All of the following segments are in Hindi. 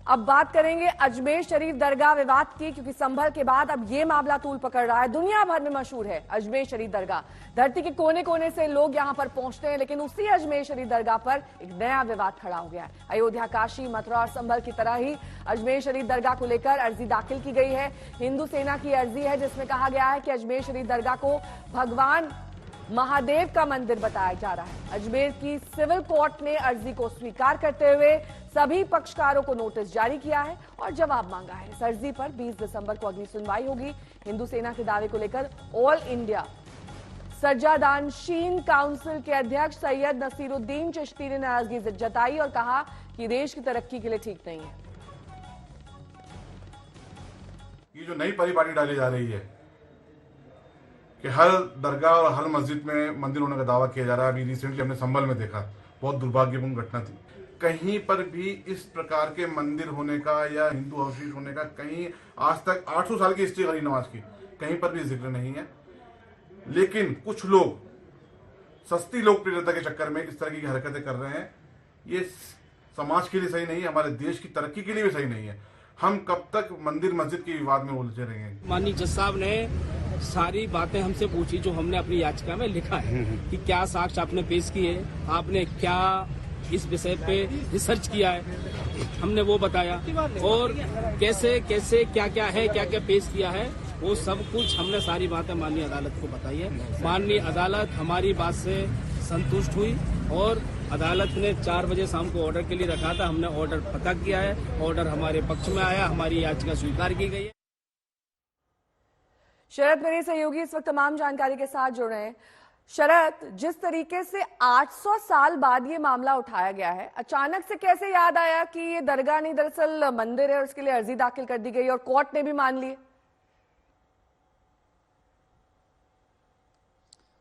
अब बात करेंगे अजमेर शरीफ दरगाह विवाद की, क्योंकि संभल के बाद अब ये मामला तूल पकड़ रहा है। दुनिया भर में मशहूर है अजमेर शरीफ दरगाह। धरती के कोने कोने से लोग यहां पर पहुंचते हैं, लेकिन उसी अजमेर शरीफ दरगाह पर एक नया विवाद खड़ा हो गया है। अयोध्या, काशी, मथुरा और संभल की तरह ही अजमेर शरीफ दरगाह को लेकर अर्जी दाखिल की गई है। हिंदू सेना की अर्जी है, जिसमें कहा गया है कि अजमेर शरीफ दरगाह को भगवान महादेव का मंदिर बताया जा रहा है। अजमेर की सिविल कोर्ट ने अर्जी को स्वीकार करते हुए सभी पक्षकारों को नोटिस जारी किया है और जवाब मांगा है। इस अर्जी पर 20 दिसंबर को अगली सुनवाई होगी। हिंदू सेना के दावे को लेकर ऑल इंडिया सज्जादानशीन काउंसिल के अध्यक्ष सैयद नसीरुद्दीन चिश्ती ने नाराजगी जताई और कहा कि देश की तरक्की के लिए ठीक नहीं है। ये जो नई परिपाटी डाली जा रही है कि हर दरगाह और हर मस्जिद में मंदिर होने का दावा किया जा रहा है। अभी रिसेंटली हमने संभल में देखा, बहुत दुर्भाग्यपूर्ण घटना थी। कहीं पर भी इस प्रकार के मंदिर होने का या हिंदू अवशेष होने का कहीं आज तक 800 साल की हिस्ट्री गली नवाज की कहीं पर भी जिक्र नहीं है। लेकिन कुछ लोग सस्ती लोकप्रियता के चक्कर में इस तरह की हरकतें कर रहे हैं। ये समाज के लिए सही नहीं है, हमारे देश की तरक्की के लिए भी सही नहीं है। हम कब तक मंदिर मस्जिद के विवाद में उलझे रहेंगे। माननीय जज साहब ने सारी बातें हमसे पूछी जो हमने अपनी याचिका में लिखा है कि क्या साक्ष्य आपने पेश किए, आपने क्या इस विषय पे रिसर्च किया है, हमने वो बताया और कैसे कैसे क्या क्या है, क्या क्या पेश किया है, वो सब कुछ हमने सारी बातें माननीय अदालत को बताई है। माननीय अदालत हमारी बात से संतुष्ट हुई और अदालत ने 4 बजे शाम को ऑर्डर के लिए रखा था। हमने ऑर्डर पता किया है, ऑर्डर हमारे पक्ष में आया, हमारी याचिका स्वीकार की गई है। शरद मेरे सहयोगी इस वक्त तमाम जानकारी के साथ जुड़ रहे हैं। शरद, जिस तरीके से 800 साल बाद ये मामला उठाया गया है, अचानक से कैसे याद आया कि ये दरगाह नहीं दरअसल मंदिर है और उसके लिए अर्जी दाखिल कर दी गई और कोर्ट ने भी मान ली?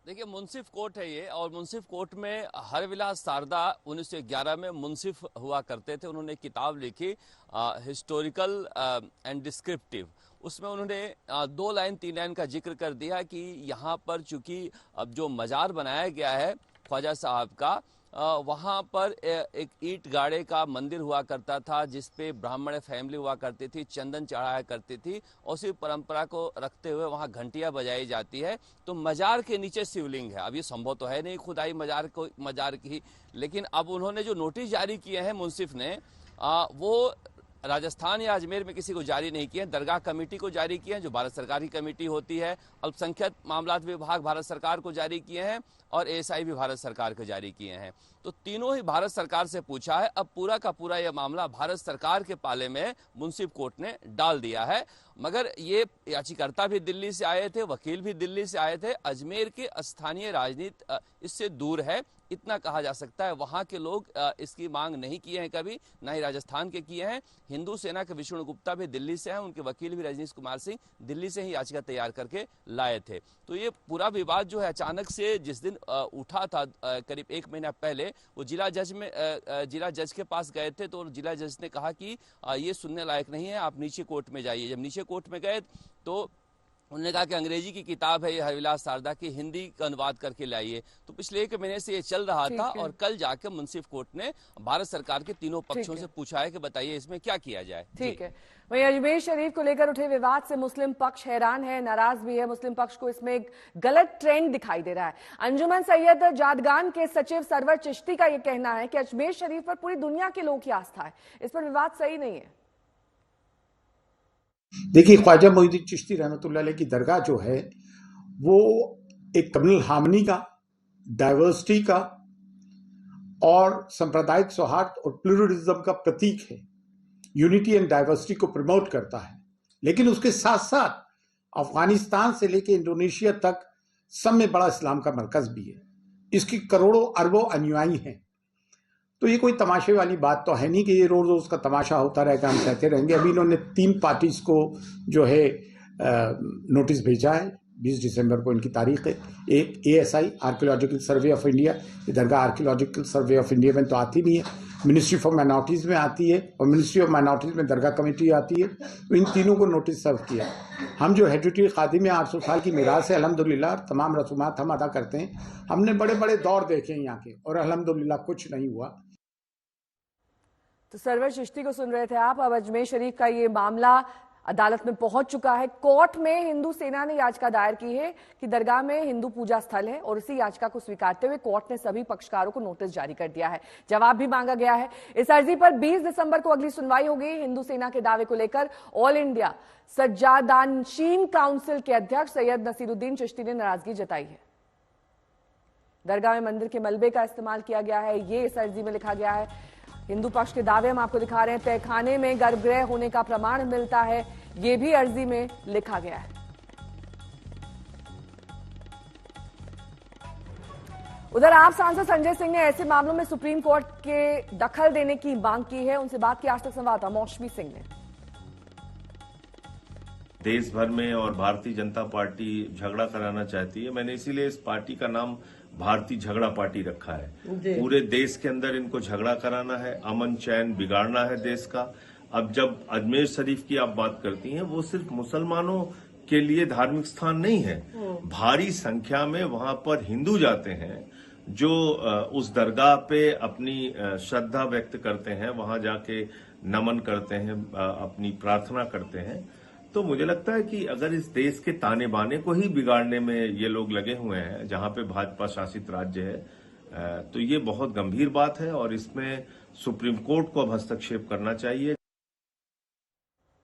देखिए, मुंसिफ कोर्ट है ये और मुंसिफ कोर्ट में हरविलास शारदा 1911 में मुंसिफ हुआ करते थे। उन्होंने किताब लिखी हिस्टोरिकल एंड डिस्क्रिप्टिव। उसमें उन्होंने 2 लाइन 3 लाइन का जिक्र कर दिया कि यहाँ पर चूंकि अब जो मजार बनाया गया है ख्वाजा साहब का, वहाँ पर एक ईंट गाड़े का मंदिर हुआ करता था जिसपे ब्राह्मण फैमिली हुआ करती थी, चंदन चढ़ाया करती थी और उसी परंपरा को रखते हुए वहाँ घंटियाँ बजाई जाती है। तो मजार के नीचे शिवलिंग है। अब ये संभव तो है नहीं खुदाई मजार की, लेकिन अब उन्होंने जो नोटिस जारी किए हैं मुंसिफ ने, वो राजस्थान या अजमेर में किसी को जारी नहीं किए, दरगाह कमेटी को जारी किए हैं जो भारत सरकार की कमेटी होती है। अल्पसंख्यक मामलात विभाग भारत सरकार को जारी किए हैं और एएसआई भी भारत सरकार को जारी किए हैं। तो तीनों ही भारत सरकार से पूछा है। अब पूरा का पूरा यह मामला भारत सरकार के पाले में मुंसिफ कोर्ट ने डाल दिया है। मगर ये याचिकाकर्ता भी दिल्ली से आए थे, वकील भी दिल्ली से आए थे। अजमेर के स्थानीय राजनीति इससे दूर है, इतना कहा जा सकता है। वहां के लोग इसकी मांग नहीं किए हैं कभी, ना ही राजस्थान के किए हैं। हिंदू सेना के विष्णु गुप्ता भी दिल्ली से हैं, उनके वकील भी रजनीश कुमार सिंह दिल्ली से ही याचिका तैयार करके लाए थे। तो ये पूरा विवाद जो है अचानक से जिस दिन उठा था करीब 1 महीना पहले, वो जिला जज के पास गए थे तो जिला जज ने कहा कि ये सुनने लायक नहीं है, आप नीचे कोर्ट में जाइए। जब नीचे कोर्ट में गए तो उन्होंने कहा कि अंग्रेजी की किताब है ये हरविलास शारदा की, हिंदी का अनुवाद करके लाइए। तो पिछले 1 महीने से ये चल रहा था और कल जाकर मुंसिफ कोर्ट ने भारत सरकार के तीनों पक्षों से पूछा है कि बताइए इसमें क्या किया जाए। ठीक है। वहीं अजमेर शरीफ को लेकर उठे विवाद से मुस्लिम पक्ष हैरान है, नाराज भी है। मुस्लिम पक्ष को इसमें एक गलत ट्रेंड दिखाई दे रहा है। अंजुमन सैयद जादगान के सचिव सरवर चिश्ती का यह कहना है कि अजमेर शरीफ पर पूरी दुनिया के लोगों की आस्था है, इस पर विवाद सही नहीं है। देखिए, ख्वाजा मोइनुद्दीन चिश्ती रहमतुल्लाह अलैह की दरगाह जो है वो एक कम्युनल हार्मनी का, डाइवर्सिटी का और सांप्रदायिक सौहार्द और प्लूरलिज्म का प्रतीक है। यूनिटी एंड डाइवर्सिटी को प्रमोट करता है। लेकिन उसके साथ साथ अफगानिस्तान से लेकर इंडोनेशिया तक सब में बड़ा इस्लाम का मरकज भी है। इसकी करोड़ों अरबों अनुयायी हैं। तो ये कोई तमाशे वाली बात तो है नहीं कि ये रोज रोज का तमाशा होता रहेगा, हम कहते रहेंगे। अभी इन्होंने 3 पार्टीज को जो है नोटिस भेजा है। 20 दिसंबर को इनकी तारीख है। एक ASI archaeological survey of India, ये दरगाह आर्कियोलॉजिकल सर्वे ऑफ इंडिया में तो आती नहीं है, मिनिस्ट्री फॉर माइनॉरिटीज में आती है और मिनिस्ट्री ऑफ माइनॉरिटीज में दरगाह कमेटी आती है। तो इन तीनों को नोटिस सर्व किया। हम जो हेरिटेज खादिम 800 साल की मीरास है, अल्हम्दुलिल्लाह तमाम रसूमात हम अदा करते हैं। हमने बड़े बड़े दौर देखे हैं यहाँ के और अल्हम्दुलिल्लाह कुछ नहीं हुआ। तो सरवर चिश्ती को सुन रहे थे आप। अब अजमेर शरीफ का ये मामला अदालत में पहुंच चुका है। कोर्ट में हिंदू सेना ने याचिका दायर की है कि दरगाह में हिंदू पूजा स्थल है और इसी याचिका को स्वीकारते हुए कोर्ट ने सभी पक्षकारों को नोटिस जारी कर दिया है। जवाब भी मांगा गया है। इस अर्जी पर 20 दिसंबर को अगली सुनवाई होगी। हिंदू सेना के दावे को लेकर ऑल इंडिया सज्जादानशीन काउंसिल के अध्यक्ष सैयद नसीरुद्दीन चिश्ती ने नाराजगी जताई है। दरगाह में मंदिर के मलबे का इस्तेमाल किया गया है, ये इस अर्जी में लिखा गया है। हिंदू पक्ष के दावे हम आपको दिखा रहे हैं। तहखाने में गर्भगृह होने का प्रमाण मिलता है, ये भी अर्जी में लिखा गया है। उधर आप सांसद संजय सिंह ने ऐसे मामलों में सुप्रीम कोर्ट के दखल देने की मांग की है। उनसे बात की आज तक संवाददाता मौसमी सिंह ने। देश भर में और भारतीय जनता पार्टी झगड़ा कराना चाहती है। मैंने इसीलिए इस पार्टी का नाम भारतीय झगड़ा पार्टी रखा है। पूरे देश के अंदर इनको झगड़ा कराना है, अमन चैन बिगाड़ना है देश का। अब जब अजमेर शरीफ की आप बात करती हैं, वो सिर्फ मुसलमानों के लिए धार्मिक स्थान नहीं है। भारी संख्या में वहां पर हिंदू जाते हैं जो उस दरगाह पे अपनी श्रद्धा व्यक्त करते हैं, वहां जाके नमन करते हैं, अपनी प्रार्थना करते हैं। तो मुझे लगता है कि अगर इस देश के ताने बाने को ही बिगाड़ने में ये लोग लगे हुए हैं, जहां पे भाजपा शासित राज्य है, तो ये बहुत गंभीर बात है और इसमें सुप्रीम कोर्ट को अब हस्तक्षेप करना चाहिए।